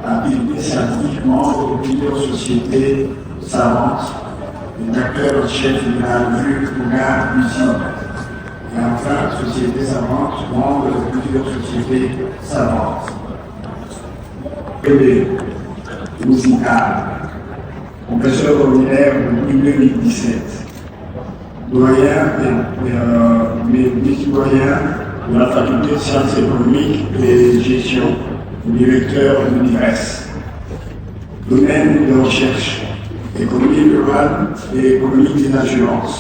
activité scientifique, membre de plusieurs sociétés savantes, d'acteur chef de la revue Cougar Usine. Et enfin, société savante, membre de plusieurs sociétés savantes. PD, musical, professeur ordinaire depuis 2017, doyen et vice-doyen de la faculté de sciences économiques et de gestion, directeur de l'IRES. Domaine de recherche, économie rurale et économie des assurances.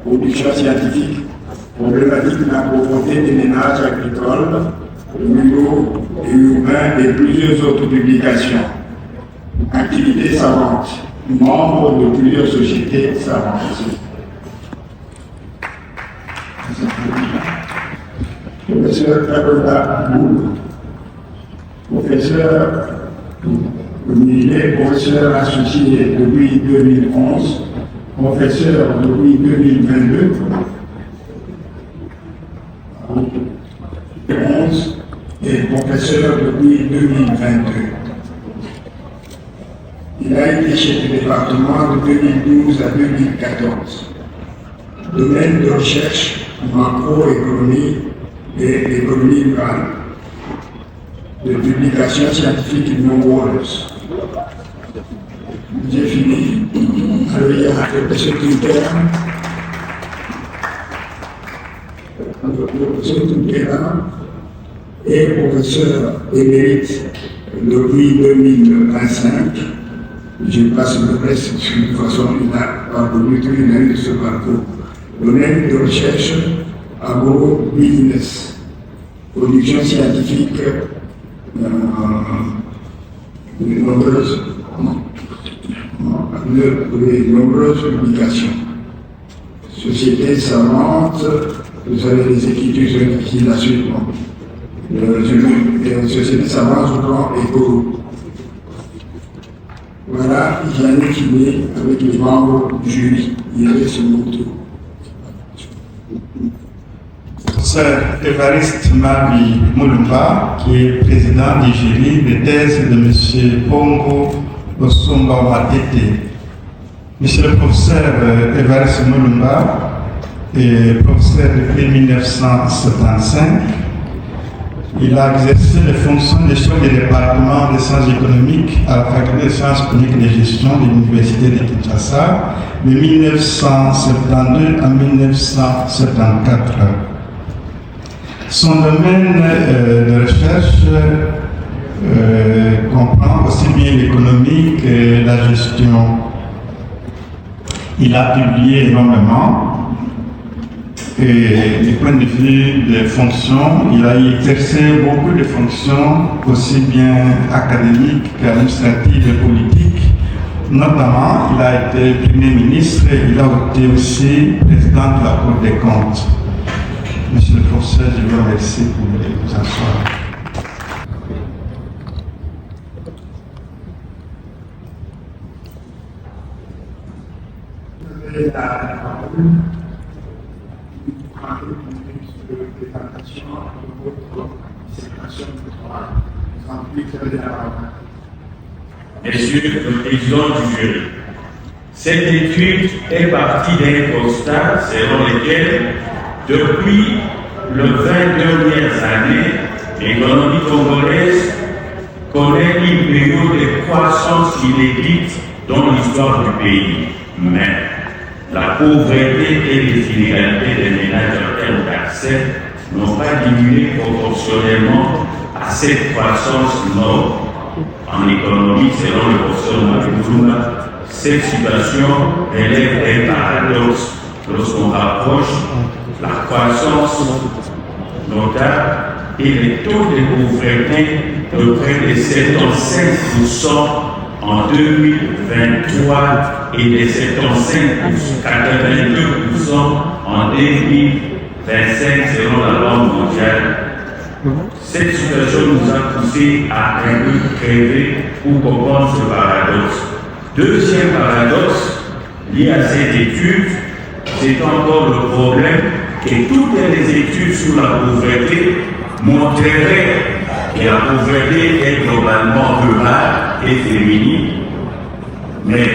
Production scientifique, problématique de la pauvreté des ménages agricoles, ruraux et urbains et plusieurs autres publications. Activités savantes, membre de plusieurs sociétés savantes. Professeur Karola Bou, professeur associé depuis 2011, professeur depuis 2022, et professeur depuis 2022. Il a été chef de département de 2012 à 2014. Domaine de recherche, macroéconomie et économie rurale. De publications scientifiques nombreuses. J'ai fini. Alors il y a le professeur Tunkera et professeur émérite depuis 2025. Je passe le reste de toute façon, il a parcouru tous les années de ce parcours. Domaine de recherche, agro-business, production scientifique, de nombreuses publications. Société savante, vous avez des écritures qui la suivent. Société savante au plan écolo. Voilà, j'en ai fini avec les membres du jury. Il reste mon tour. Professeur Évariste Mabi Moulumba, qui est président du jury de thèse de M. Pongo Osumba Matete. Monsieur le professeur Évariste Moulumba est professeur depuis 1975. Il a exercé les fonctions de chef du département des sciences économiques à la faculté des sciences économiques et de gestion de l'université de Kinshasa de 1972 à 1974. Son domaine de recherche comprend aussi bien l'économie que la gestion. Il a publié énormément. Et du point de vue des fonctions, il a exercé beaucoup de fonctions, aussi bien académiques qu'administratives et politiques. Notamment, il a été Premier ministre et il a été aussi président de la Cour des comptes. Monsieur le professeur, je vous remercie pour vous asseoir. Monsieur le président du jury, cette étude est partie d'un constat selon lequel, depuis les 20 dernières années, l'économie congolaise connaît une période de croissance inédite dans l'histoire du pays. Mais la pauvreté et les inégalités des ménages en termes d'accès n'ont pas diminué proportionnellement à cette croissance noble. En économie, selon le professeur Mabouzouma, cette situation relève un paradoxe lorsqu'on rapproche la croissance notable et les taux de pauvreté de près de 75% en 2023 et de 82% en 2025 selon la Banque mondiale. Cette situation nous a poussé à un peu crever pour comprendre ce paradoxe. Deuxième paradoxe lié à cette étude, c'est encore le problème que toutes les études sur la pauvreté montreraient que la pauvreté est globalement féminine. Mais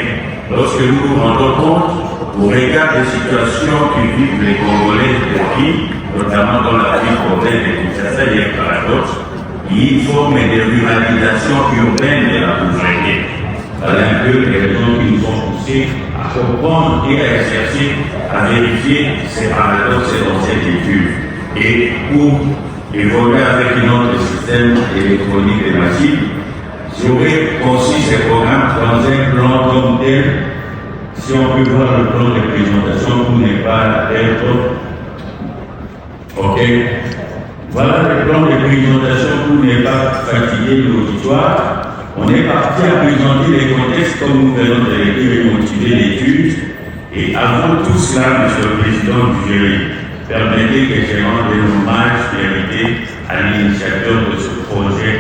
lorsque nous nous rendons compte, au regard des situations que vivent les Congolais depuis, notamment dans la ville province de Kinshasa, il y a un paradoxe, il y a une forme de ruralisation urbaine de la pauvreté. Voilà un peu les raisons qui nous ont poussés à comprendre et à chercher à vérifier ces paradoxes dans cette étude. Et pour évoluer avec notre système électronique et massif, j'aurais conçu ces programmes dans un plan comme tel. Si on peut voir le plan de présentation pour ne pas être. Ok. Voilà le plan de présentation pour ne pas fatiguer l'auditoire. On est parti à présenter les contextes comme nous venons de les dire et motiver l'étude. Et avant tout cela, Monsieur le Président du jury, permettez que je rende un hommage mérité à l'initiateur de ce projet,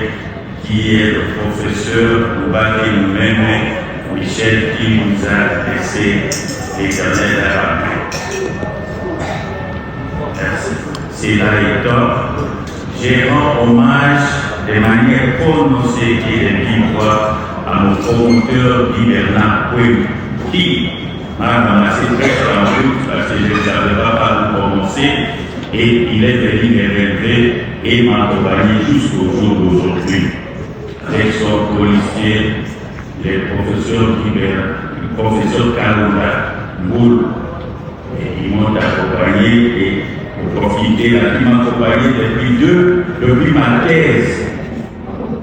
qui est le professeur Oubaki nous-mêmes, Michel, qui nous a laissé l'éternel à Merci. C'est là étant, je rends hommage de manière prononcée et de vive voix à mon promoteur Guy Bernard Pouy, qui m'a ramassé presque en route parce que je ne savais pas par où commencer, et il est venu me relever et m'accompagner jusqu'au jour d'aujourd'hui. Avec son policier, le professeur Kalunda Moul, ils m'ont accompagné et pour profiter, il m'a accompagné depuis ma thèse,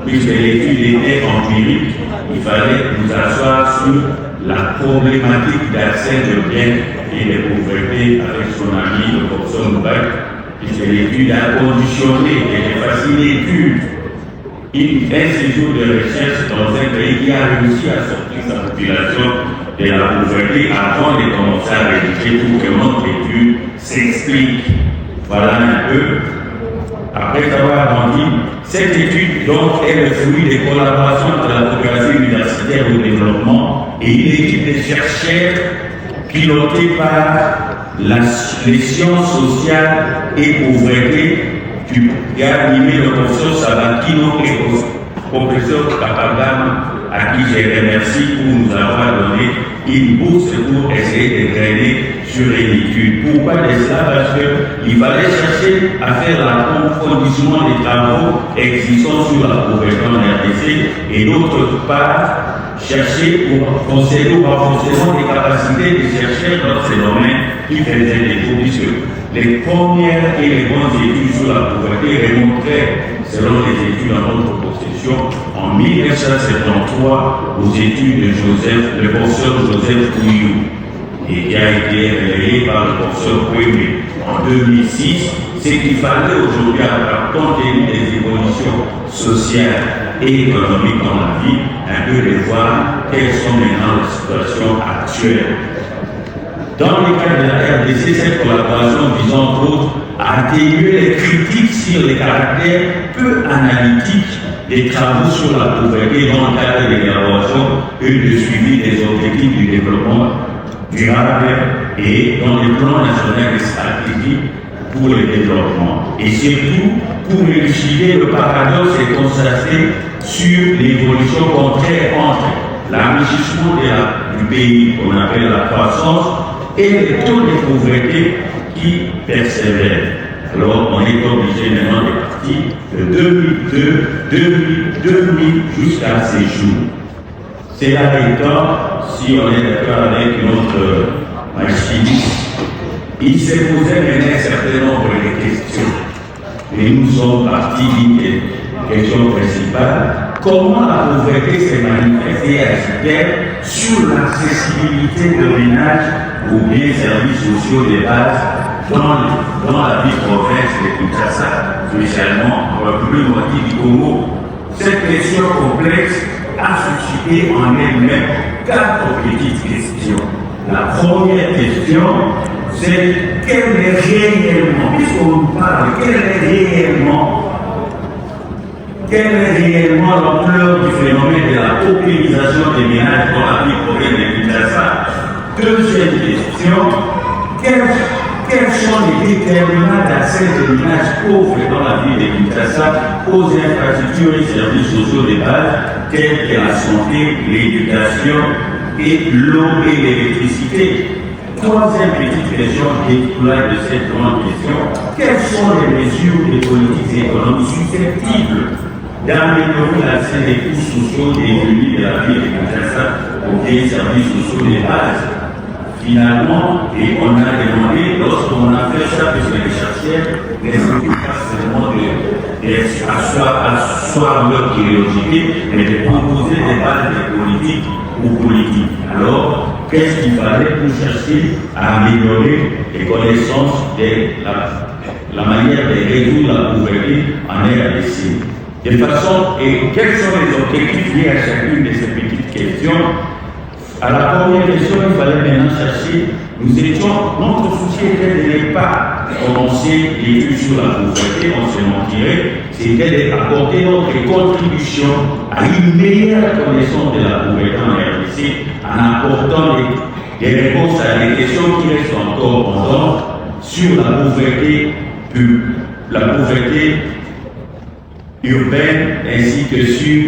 puisque l'étude était empirique, il fallait nous asseoir sur la problématique d'accès de biens et de pauvreté avec son ami le professeur Moubak, puisque l'étude a conditionné et j'ai facilité l'étude. Un séjour de recherche dans un pays qui a réussi à sortir sa population de la pauvreté avant de commencer à rédiger pour que notre étude s'explique. Voilà un peu. Après avoir grandi, cette étude donc est le fruit des collaborations entre la coopération universitaire au développement et une équipe de chercheurs pilotée par les sciences sociales et pauvreté qui a animé le professeur Sabatino et le professeur Kapagam, à qui je remercie pour nous avoir donné une bourse pour essayer de traîner sur une étude. Pourquoi de cela? Parce qu'il fallait chercher à faire l'approfondissement des travaux existants sur la pauvreté en RDC et d'autre part chercher pour procéder au renforcement des capacités des chercheurs dans ces domaines qui faisaient des cours, puisque les premières et les grandes études sur la pauvreté remontraient, selon les études en notre possession, en 1973 aux études de le professeur Joseph Pouillou, et qui a été relayé par le professeur Pouillou en 2006. C'est qu'il fallait aujourd'hui, compte tenu des évolutions sociales et économiques dans la vie, un peu de voir quelles sont maintenant les situations actuelles. Dans le cadre de la RDC, cette collaboration visant entre autres à atténuer les critiques sur les caractères peu analytiques des travaux sur la pauvreté dans le cadre de l'élaboration et de suivi des objectifs du développement durable et dans le plan national de stratégie pour le développement. Et surtout, pour élucider le paradoxe et constater sur l'évolution contraire entre l'enrichissement du pays qu'on appelle la croissance et le taux de pauvreté qui persévère. Alors, on est obligé maintenant de partir de 2000 jusqu'à ces jours. C'est là étant, si on est d'accord avec notre machiniste, il s'est posé maintenant un certain nombre de questions. Et nous sommes partis d'une question principale. Comment la pauvreté s'est manifestée à Chiter sur l'accessibilité de ménages aux biens et services sociaux de base dans la ville province de Kinshasa, spécialement dans la plus moitié du Congo? Cette question complexe a suscité en elle-même 4 petites questions. La première question, c'est quelle est réellement, puisqu'on nous parle, quelle est réellement l'ampleur du phénomène de la paupérisation des ménages dans la ville province de Kinshasa? Deuxième question, quels sont les déterminants d'accès des ménages pauvres dans la ville de Kinshasa aux infrastructures et services sociaux de base tels que la santé, l'éducation et l'eau et l'électricité? Troisième petite question découlée de cette grande question, quelles sont les mesures des politiques économiques susceptibles d'améliorer l'accès des coûts sociaux des démunis de la ville de Kinshasa aux biens services sociaux de base? Finalement, et on a demandé, lorsqu'on a fait ça, parce que les chercheurs ne s'occupent pas seulement d'asseoir leur curiosité, mais de proposer des bases de politique ou politique. Alors, qu'est-ce qu'il fallait pour chercher à améliorer les connaissances de la manière de résoudre la pauvreté en RDC? De façon, et quels sont les objectifs liés à chacune de ces petites questions? À la première question, il fallait maintenant chercher, notre souci était de ne pas commencer l'étude sur la pauvreté, on se mentirait, c'était d'apporter notre contribution à une meilleure connaissance de la pauvreté en RDC en apportant des réponses à des questions qui restent encore pendantes sur la pauvreté urbaine ainsi que sur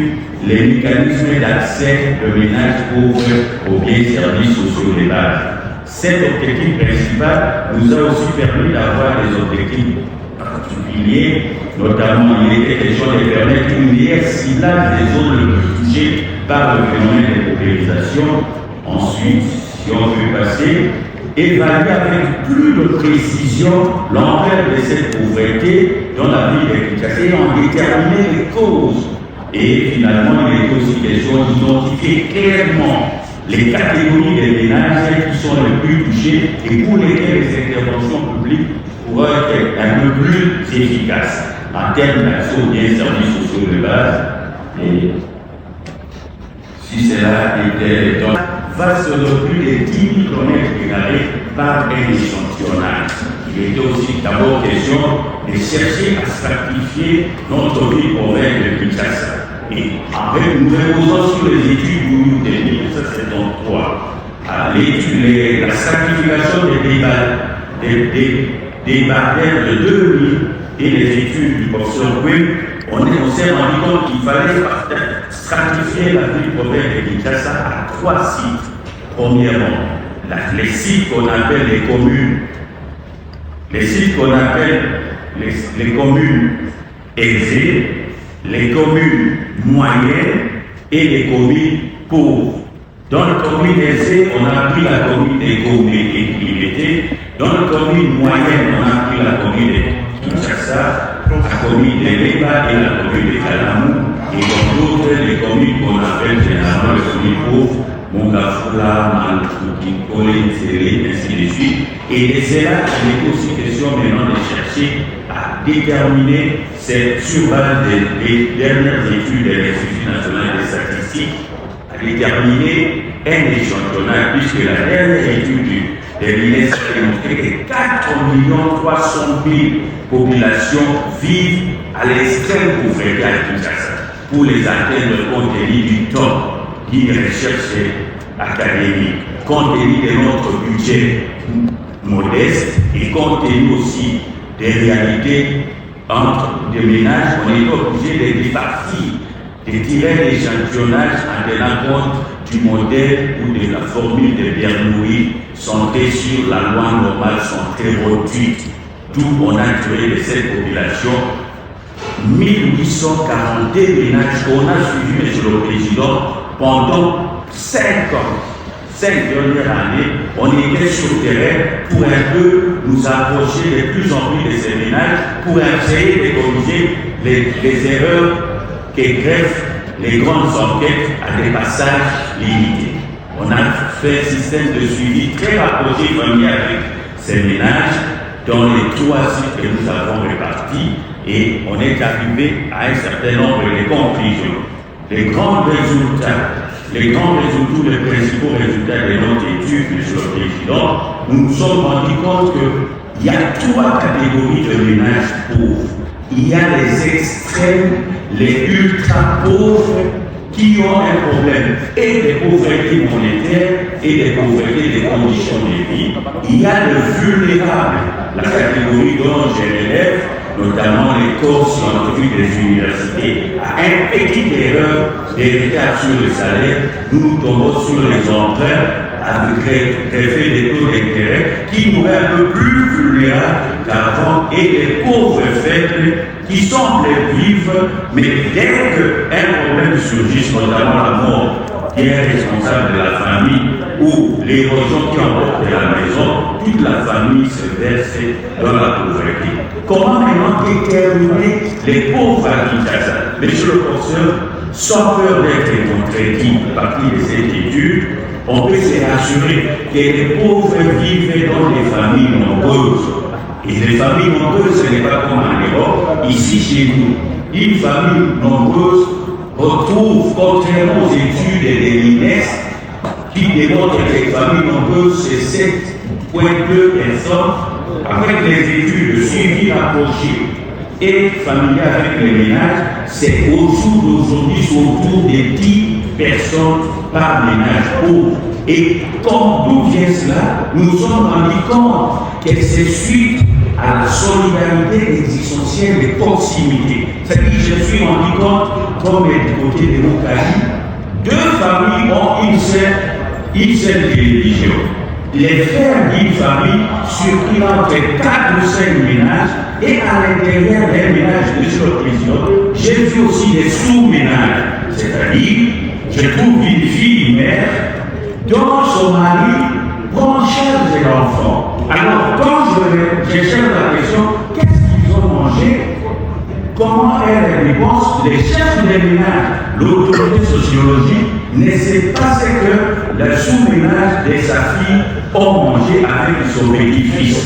les mécanismes d'accès de ménages pauvres aux biens et services sociaux de base. Cet objectif principal nous a aussi permis d'avoir des objectifs particuliers, notamment il était question de permettre une meilleure ciblage des zones les plus touchées par le phénomène de paupérisation. Ensuite, si on veut passer, évaluer avec plus de précision l'ampleur de cette pauvreté dans la ville de Kinshasa et en déterminer les causes. Et finalement, il est aussi question d'identifier clairement les catégories des ménages qui sont les plus touchés et pour lesquels les interventions publiques pourraient être un peu plus efficaces en termes d'accès aux biens et services sociaux de base. Et si cela était donc, face aux plus de 10 000 km² par un échantillonnage. Il était aussi d'abord question de chercher à stratifier notre ville province de Kinshasa. Et après, nous reposons sur les études du New, ça c'est donc 3. La stratification des barrières de 2000 et les études du professeur Gouin, on s'est rendu compte qu'il fallait stratifier la ville province de Kinshasa à 3 sites. Premièrement, les sites qu'on appelle les communes, les communes aisées, les communes moyennes et les communes pauvres. Dans les communes aisées, on a pris la commune des Gomé et Libété. Dans les communes moyennes, on a pris la commune de Kinshasa, la commune de Leba et la commune de Kalamou. Et dans d'autres, les communes qu'on appelle généralement les communes pauvres, Mongafula, Malfouki, Kolé, Télé, ainsi de suite. Et c'est là qu'il est aussi question maintenant de chercher à déterminer, sur base des dernières études de l'Institut national des statistiques, à déterminer un échantillonnage, puisque la dernière étude de l'INES a démontré que 4 300 000 populations vivent à l'extrême pauvreté à Kinshasa. Pour les atteindre compte tenu du temps d'une recherche académique, compte tenu de notre budget modeste et compte tenu aussi des réalités entre des ménages, on est obligé de départir, de tirer l'échantillonnage en tenant compte du modèle ou de la formule de Bernoulli centrée sur la loi normale santé réduite, d'où on a tiré de cette population 1842 ménages qu'on a suivis, Monsieur le Président, pendant 5 ans. 5 dernières années, on était sur le terrain pour un peu nous approcher de plus en plus de ces ménages, pour essayer de corriger les erreurs que greffent les grandes enquêtes à des passages limités. On a fait un système de suivi très rapproché familier avec ces ménages dans les 3 sites que nous avons répartis et on est arrivé à un certain nombre de conclusions. Les grands résultats, les principaux résultats de notre étude, Monsieur le Président, nous nous sommes rendus compte qu'il y a 3 catégories de ménages pauvres. Il y a les extrêmes, les ultra pauvres, qui ont un problème et des pauvretés monétaires et des pauvretés des conditions de vie. Il y a de vulnérables, la catégorie dont je l'élève, notamment les corps scientifiques des universités, à une petite erreur d'héritage sur le salaire, nous tombons sur les emprunts avec greffé des taux d'intérêt qui nous rendent un peu plus vulnérables qu'avant et les pauvres faibles qui semblent vivre, mais dès qu'un problème surgit, notamment la mort qui est responsable de la famille ou l'érosion qui emporte la maison, toute la famille se verse dans la pauvreté. Comment maintenant déterminer les pauvres à Kinshasa? Monsieur le professeur, sans peur d'être contredit à partir de cette étude, on peut se rassurer que les pauvres vivent dans des familles nombreuses. Et les familles nombreuses, ce n'est pas comme en Europe, ici chez nous. Une famille nombreuse retrouve, contrairement aux études de l'INES, qui démontrent que les familles nombreuses, c'est 7,2 personnes, avec les études de suivi rapproché et familial avec les ménages, c'est au jour d'aujourd'hui autour de 10 personnes par ménage pauvre. Et comme d'où vient cela, nous nous sommes rendus compte que c'est suite à la solidarité existentielle de proximité. C'est-à-dire que je me suis rendu compte, comme du côté de l'Ocalie, deux familles ont une seule télévision. Les frères d'une famille circulent entre 4 ou 5 ménages et à l'intérieur d'un ménage, monsieur le président, j'ai vu aussi des sous-ménages. C'est-à-dire, je trouve une fille mère dont son mari prend charge de l'enfant. Alors, quand je cherche la question, qu'est-ce qu'ils ont mangé? Comment est la réponse? Les chefs des ménages, l'autorité sociologique, ne sait pas ce que le sous-ménage de sa fille ont mangé avec son petit-fils.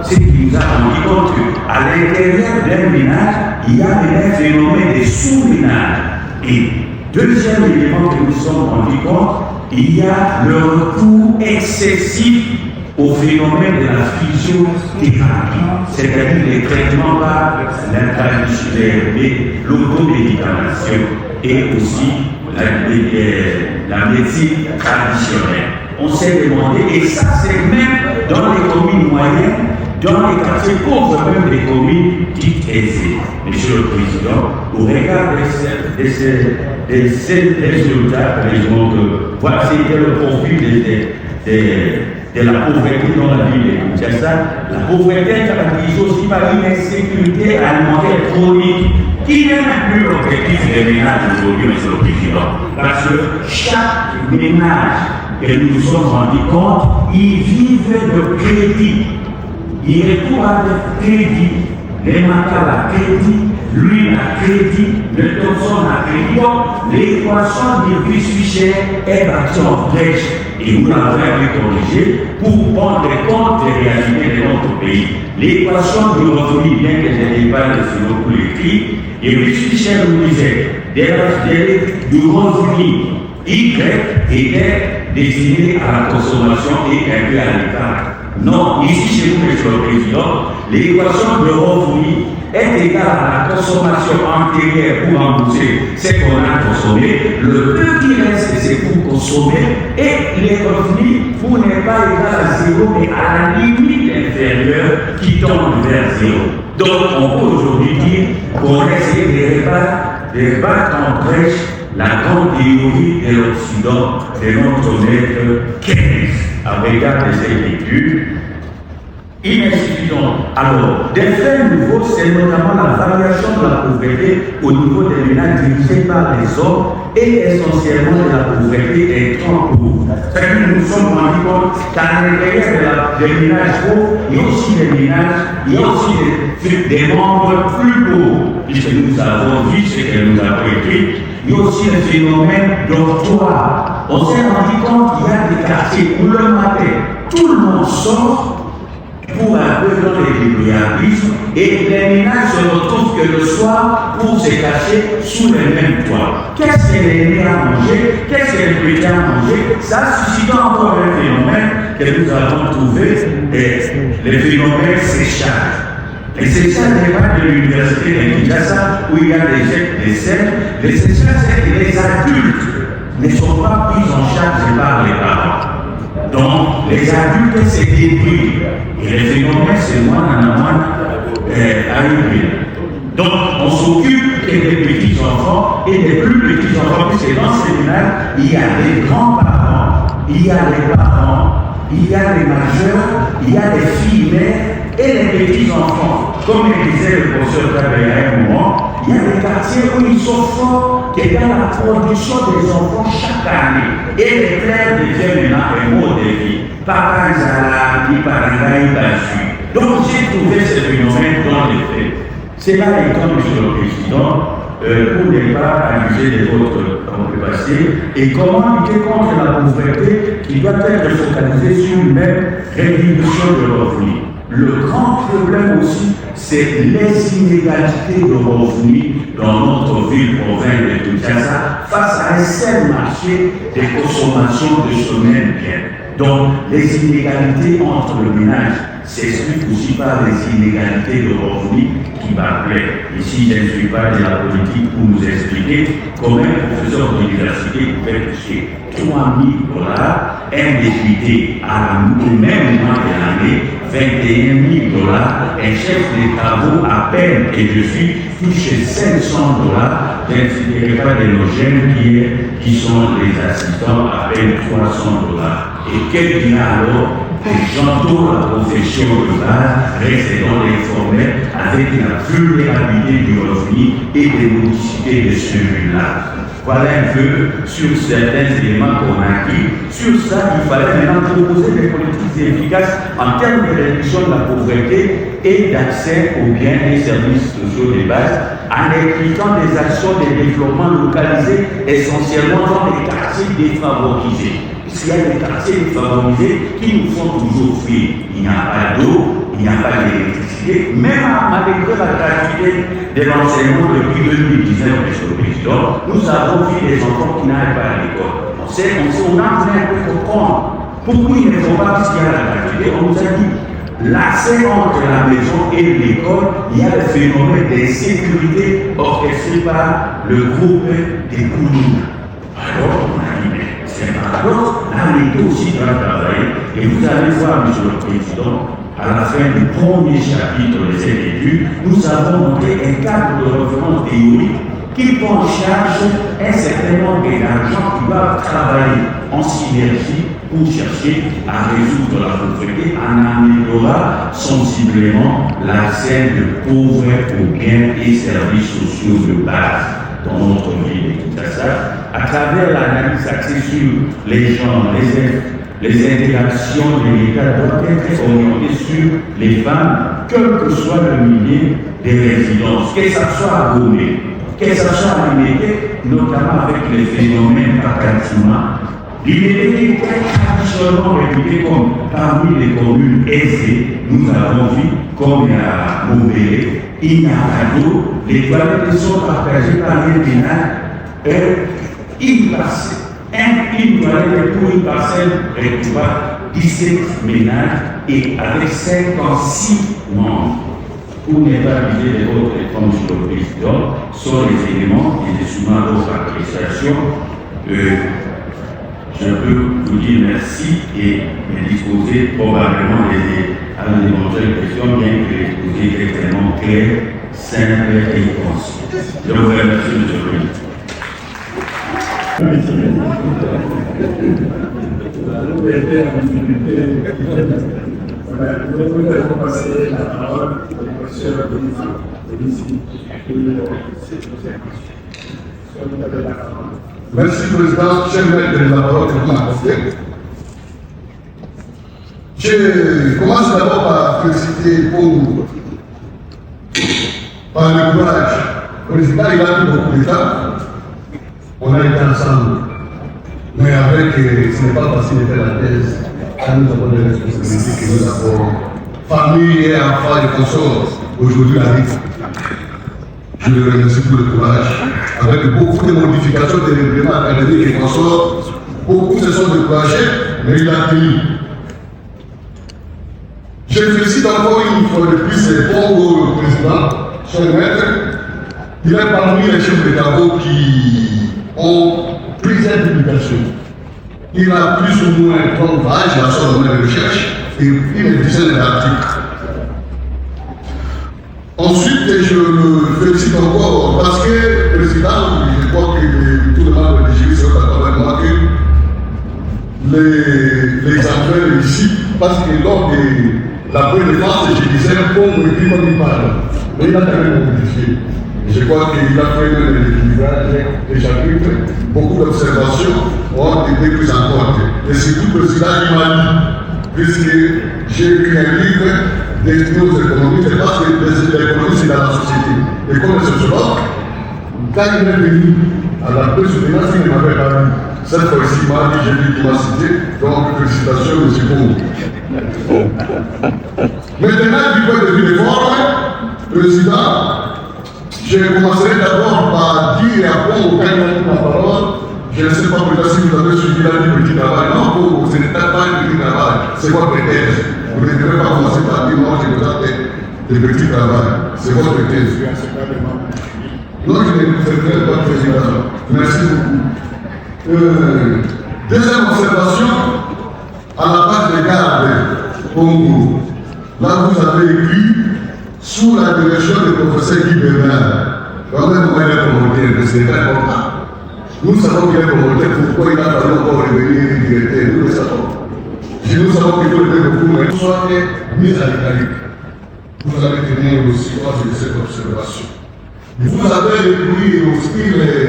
Ce qui nous a rendu compte qu'à l'intérieur d'un ménage, il y a un phénomène de sous-ménage. Et deuxième élément que nous sommes rendus compte, il y a le recours excessif au phénomène de la physiothérapie, c'est-à-dire les traitements par l'automédication et aussi la médecine traditionnelle. On s'est demandé, et ça c'est même dans les communes moyennes, dans les quartiers pauvres, même des communes dites aisées. Monsieur le Président, au regard de ces résultats, voilà, c'était le profil de la pauvreté dans la ville de Kinshasa. La pauvreté est caractérisée aussi par une insécurité alimentaire chronique qui n'est même plus l'objectif des ménages aujourd'hui, Monsieur le Président. Parce que chaque ménage que nous nous sommes rendus compte, ils vivent de crédit. Ils recourent à des crédits. Les matins à crédit, l'huile à crédit, le toxon à crédit. Donc, l'équation du Fischer est bâtie en brèche. Et nous l'avons corrigé pour prendre compte des réalités de notre pays. L'équation du revenu, bien que je n'ai pas sur beaucoup écrit, et le Fischer nous disait, du revenu Y était destiné à la consommation et un peu à l'État. Non, ici chez nous, Monsieur le Président, l'équation de revenu est égale à la consommation antérieure pour rembourser ce qu'on a consommé. Le peu qui reste, c'est pour consommer. Et les revenus, pour n'est pas égal à zéro, mais à la limite inférieure qui tombe vers zéro. Donc, on peut aujourd'hui dire qu'on essaie de battre en brèche la grande théorie de l'Occident de notre maître Keynes à regard de cette étude insuffisante. Alors, des faits nouveaux, c'est notamment la variation de la pauvreté au niveau des ménages dirigés par les hommes et essentiellement de la pauvreté des grands pauvres. C'est que nous nous sommes rendus compte qu'à l'intérieur des ménages pauvres, il y a aussi des ménages, il y a aussi des membres plus pauvres, puisque nous avons vu ce que nous avons écrit. Il y a aussi le phénomène d'octroi. On s'est rendu compte qu'il y a des quartiers où le matin, tout le monde sort pour un peu dans les bibliothécaires et les ménages se retrouvent que le soir pour se cacher sous les mêmes toits. Qu'est-ce que les nés à manger? Qu'est-ce que les petits à manger? Ça suscite encore un phénomène que nous avons trouvé, le phénomène séchage. Et c'est ça le débat de l'université de Kinshasa où il y a des jeunes, des scènes. Les séchages, c'est que les adultes les adultes se débrouillent. Et les phénomènes, c'est moins en moins arrivé. Donc, on s'occupe des petits-enfants et des plus petits-enfants, puisque dans ce séminaire, il y a les grands-parents, il y a les parents, il y a les majeurs, il y a les filles mères et les petits-enfants. Comme le disait le professeur Kabé à un moment, il y a des quartiers où ils sont forts et dans la production des enfants chaque année. Et les pères deviennent maintenant un mot de vie. Papa Nzala, Iparanga, Ibasu. Donc j'ai trouvé ce phénomène dans les faits. C'est là étant, Monsieur le Président, pour ne pas abuser de votre capacité et comment lutter contre la pauvreté qui doit être focalisée sur une même réduction de revenus. Le grand problème aussi, c'est les inégalités de revenus dans notre ville province de Kinshasa face à un seul marché de consommation de ce même bien. Donc, les inégalités entre le ménage s'expliquent aussi par les inégalités de revenus qui m'appelaient. Ici, je ne suis pas de la politique pour nous expliquer comment un professeur d'université pouvait toucher 3 000 $, un député à la même mois de l'année, 21 000 $, un chef de travaux à peine que je suis touché 500 $, je ne citerai pas de nos jeunes qui sont les assistants à peine 300 $. Et quel dira alors j'entoure la profession de base, restant informel avec la vulnérabilité du revenu et des modicités de celui-là. Voilà un peu sur certains éléments qu'on a acquis. Sur ça, il fallait maintenant proposer des politiques efficaces en termes de réduction de la pauvreté et d'accès aux biens et services sociaux de base, en impliquant des actions de développement localisées essentiellement dans les quartiers défavorisés. Puisqu'il y a des quartiers défavorisés qui nous font toujours fuir. Il n'y a pas d'eau, il n'y a pas d'électricité, même malgré la gratuité de l'enseignement depuis 2019, Monsieur le Président, nous avons vu des enfants qui n'arrivent pas à l'école. On a un peu comprendre pourquoi ils ne vont pas puisqu'il y a la gratuité. On nous a dit l'accès entre la maison et l'école, il y a le phénomène d'insécurité orchestré par le groupe des Koulouna. Alors, on a dit, mais c'est un paradoxe, là, on est aussi dans le travail. Et vous allez voir, Monsieur le Président, à la fin du premier chapitre de cette étude, nous avons montré un cadre de référence théorique qui prend en charge un certain nombre d'agents qui doivent travailler en synergie pour chercher à résoudre la pauvreté en améliorant sensiblement l'accès de pauvres aux biens et services sociaux de base dans notre ville de Kinshasa, à travers l'analyse axée sur les gens, les intégrations de l'État doivent être orientées sur les femmes, quel que soit le milieu des résidences, que ça soit à Gomé, que ça soit à Limété, notamment avec les phénomènes par bâtiment. Limété est traditionnellement réputée comme parmi les communes aisées. Nous avons vu, comme à Mobélé, il n'y a pas d'eau, les toilettes sont partagées par les ménages, une parcelle. Une toilette pour une parcelle recouvre 17 ménages et avec 56 membres. Pour ne pas viser les autres, comme Monsieur le Président, sont les éléments qui sont souvent d'autres appréciations. Je peux vous dire merci et me disposer probablement à une éventuelle question, bien que l'exposé est extrêmement clair, simple et concis. Je vous remercie, Monsieur le Président. Nous allons passer la parole au professeur Merci, Président. Chers maîtres de la parole que vous m'apportez. Je commence d'abord par féliciter Paul par le courage. Le président, il a eu beaucoup de temps. On a été ensemble. Mais avec, ce n'est pas facile de faire la thèse. Car nous avons des responsabilités que nous avons. Famille et enfants et consorts. Aujourd'hui, la vie. Je le remercie pour le courage. Avec beaucoup de modifications des règlements académiques et consorts, beaucoup se sont découragés, mais il a tenu. Je félicite encore une fois de plus le président, cher maître. Il est parmi les chefs de travaux qui ont plusieurs publications. Il a plus ou moins 30 pages dans son domaine de recherche et une dizaine d'articles. Ensuite, je le félicite encore parce que le président, je crois que tout le monde de l'IGV sera d'accord avec moi que les exemplaires ici, parce que lors de la première phase, je disais qu'on écrit comme il parle. Mais il a quand même modifié. Je crois qu'il a fait le livrage des chapitres, beaucoup d'observations ont été prises en compte. Et c'est tout le président qui m'a dit, puisque j'ai écrit un livre destiné aux économistes, parce que l'économie c'est dans la société. Et comme le sociologue, quand il est venu à la présidence, il ne m'avait pas dit. Cette fois-ci, il m'a dit, j'ai vu qu'il m'a cité, donc félicitations, M. Bongo. Maintenant, du point de vue des formes, président, je commencerai d'abord par dire à Bongo, quand il a pris la parole, je ne sais pas peut-être si vous avez suivi la vie petit travail. Non, Bongo, ce n'est pas un petit travail, c'est votre thèse. Vous ne devez pas commencer par dire, moi, je vous ai des petits travail. C'est votre thèse. Non, je ne vous ai pas président. Merci beaucoup. Deuxième observation, à la page de garde, Bongo. Là, vous avez écrit sous la direction du professeur Guy Bernard. Quand même, on va être commentaire, c'est très important. Nous savons qu'il est commentaire, pourquoi il a fallu encore revenir directeur, nous le savons. Si nous savons qu'il faut le faire beaucoup, mais soit mis à l'écart. Vous avez tenu aussi moi de cette observation. Vous avez écrit aussi les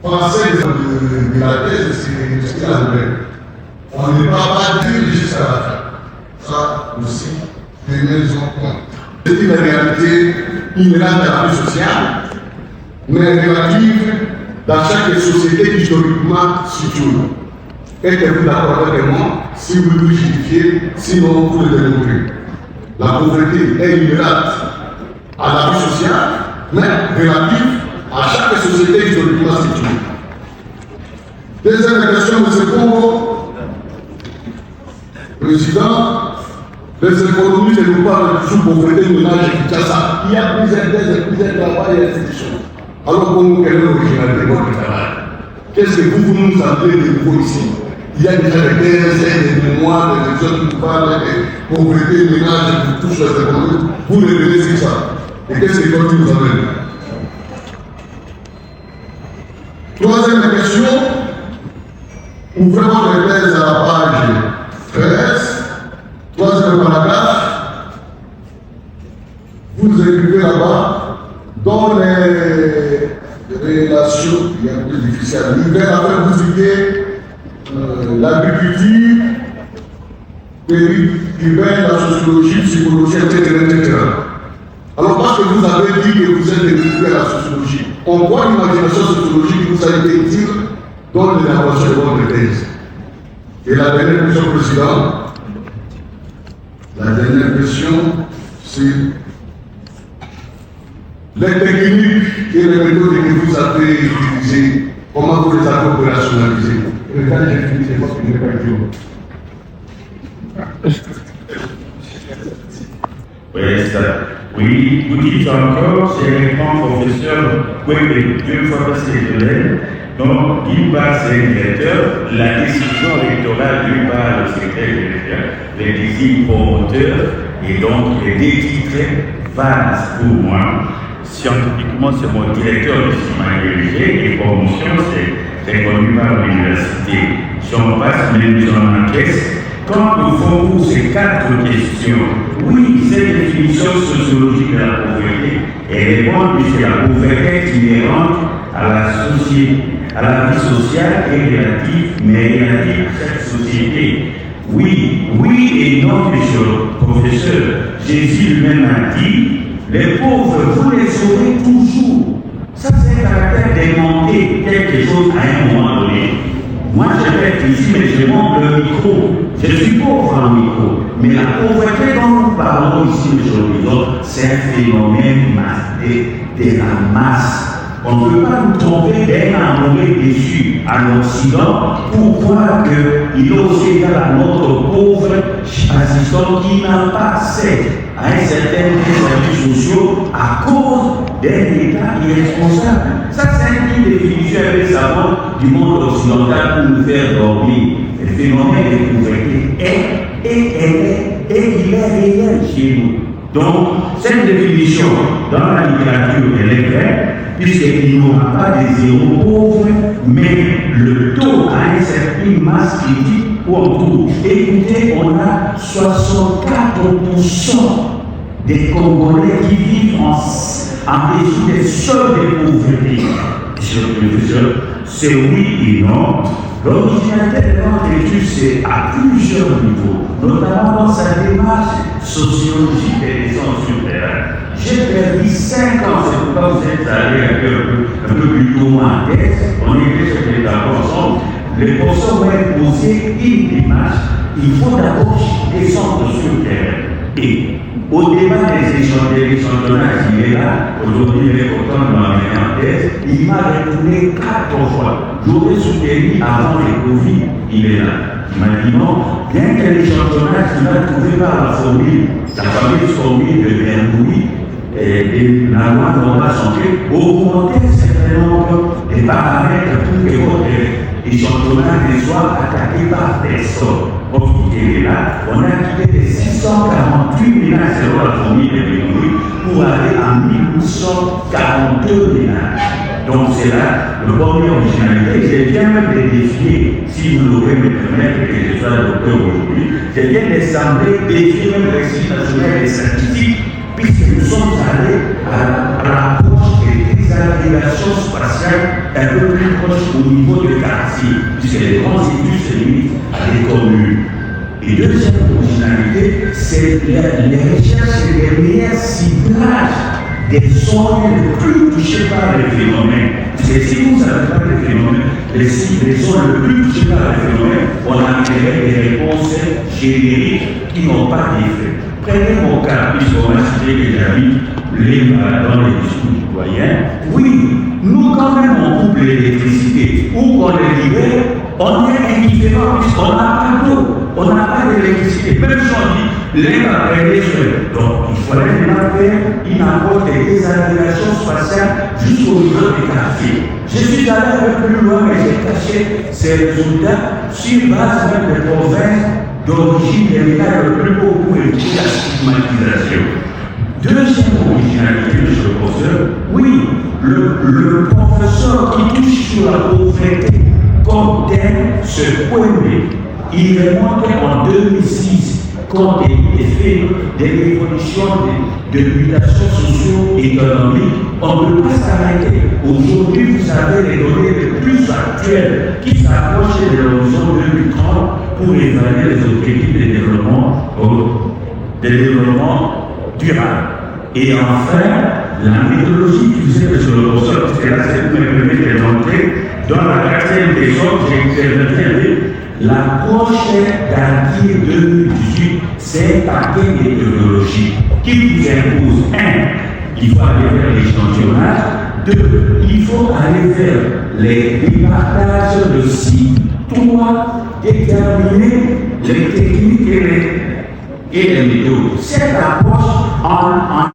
pensées de la thèse, c'est ce qu'il a fait. On ne va pas dire jusqu'à la fin. Ça aussi, tenez-en compte. C'est une réalité inhérente à la vie sociale, mais relative dans chaque société historiquement située. Êtes-vous d'accord avec moi si vous le justifiez, sinon vous le démontrez? La pauvreté est inhérente à la vie sociale, mais relative à chaque société historiquement située. Deuxième question, M. Bongo, président. Les économistes nous parlent toujours de pauvreté, ménage et Kinshasa. Il y a plusieurs travail et institutions. Alors, Bongo, quelle est l'originalité de votre travail? Qu'est-ce que vous nous appelez de nouveau ici? Il y a déjà des thèses, des mémoires, des études qui parlent de pauvreté, ménage, qui touchent les économistes. Vous revenez sur ça. Et qu'est-ce que vous nous amène? Troisième question, ouvrez votre thèse à la page 13. Troisième paragraphe, vous écrivez là-bas, dans les relations, il y a un peu difficile à lire, après vous citez l'agriculture, pays urbain, la sociologie, psychologie, etc. Alors parce que vous avez dit que vous êtes éduqué à la sociologie, on voit l'imagination sociologique qui vous a été utile dans l'élaboration de votre thèse. Et la dernière question, président. La dernière question, c'est les techniques et les méthodes que vous avez utilisées, comment vous les avez opérationnalisées? Regardez, j'ai fini, c'est parce que je n'ai pas dit. Oui, vous dites encore, c'est un grand professeur, deux fois passé de l'aide. Donc, d'une part, c'est le directeur, la décision électorale, d'une part, le secrétaire, les désirs promoteurs, et donc les détitres valent pour moi. Scientifiquement, c'est mon directeur de Simané et promotion, c'est reconnu par l'université. J'en passe, même j'en encaisse. Quand nous faisons ces quatre questions, oui, cette définition sociologique de la pauvreté, elle est bonne puisque la pauvreté est inhérente à la société, à la vie sociale et relative, mais relative à cette société. Oui et non, monsieur le professeur. Jésus lui-même a dit, les pauvres, vous les saurez toujours. Ça, c'est un caractère démonter quelque chose à un moment donné. Moi, je vais être ici, mais je monte le micro. Je suis pauvre en micro. Mais la pauvreté dont nous parlons ici, monsieur le président, c'est un phénomène de la masse. On ne peut pas nous tromper d'un enrôlé déçu en Occident pour croire qu'il est aussi égal à notre pauvre assistant qui n'a pas accès à un certain services sociaux à cause d'un État irresponsable. Ça, c'est une définition avec savant du monde occidental pour nous faire dormir. Le phénomène de pauvreté il est réel chez nous. Donc, cette définition, dans la littérature, elle est vraie, puisqu'il n'y aura pas de zéro pauvre, mais le taux a une masse critique pour en tout. Écoutez, on a 64% des Congolais qui vivent en dessous des seuils de pauvreté. C'est oui et non. L'originalité de notre étude, c'est à plusieurs niveaux, notamment dans sa démarche sociologique des descentes sur terrain. J'ai perdu 5 ans, c'est pourquoi vous êtes allés un peu plus tôt en tête, on était sur les tables ensemble. Les professeurs vont imposer une démarche, il faut d'abord descendre sur le terrain. Et au débat des échantillonnages, il est là, aujourd'hui il est content de m'amener en tête, il m'a retourné 4 fois. J'aurais soutenu avant les Covid, il est là. Il m'a dit non, bien que l'échantillonnage, il a trouvé par la fameuse formule de Bernoulli, et la loi normale santé, augmenter un certain nombre de paramètres pour que votre échantillonnage soit attaqué par des sorts. Il est là, on a quitté les 648 ménages selon la formule de Bernoulli pour aller à 1842 ménages. Donc c'est là le premier originalité. J'ai bien même de défier, si vous l'aurez me permettre que je sois docteur aujourd'hui, j'ai bien semblé défier même l'Institut national des scientifiques, puisque nous sommes allés à l'approche des désaggrégations spatiales un peu plus proches au niveau de quartier, puisque les grandes études se limitent à des communes. Et deuxième originalité, c'est les recherches et les meilleurs ciblages des zones les plus touchées par les phénomènes. Parce que si vous ne savez pas les phénomènes, les zones les plus touchées par les phénomènes, on a des réponses génériques qui n'ont pas d'effet. Prenez mon cas, puisqu'on a cité que j'habite dans les discours du doyen. Oui, nous quand même on coupe l'électricité ou qu'on les libère, on est indifférent puisqu'on n'a pas d'eau, on n'a pas d'électricité. Même si on dit l'un va prendre sur. Donc il faudrait maintenant faire une approche des désagrégations spatiales jusqu'au niveau des quartiers. Je suis allé un peu plus loin, mais j'ai caché ces résultats sur base même des provinces d'origine des ménages le plus haut pour éviter la stigmatisation. Deuxième originalité, monsieur le professeur, oui, le professeur qui touche sur la pauvreté comme thème se poème. Il remonte en 2006 compte des faits des révolutions, de mutations socio-économiques. On ne peut pas s'arrêter. Aujourd'hui, vous avez les données les plus actuelles qui s'approchent de l'horizon 2030 pour évaluer les objectifs de développement durable. Et enfin, la méthodologie utilisée sur le professeur, parce que là, c'est pour me permettre d'entrer dans la quatrième question, j'ai interviewé l'approche d'Arquier 2018, c'est un paquet de méthodologies qui vous impose, 1, il faut aller vers l'échantillonnage, 2, il faut aller vers les départages de sites, 3, déterminer les techniques et les méthodes. Cette approche en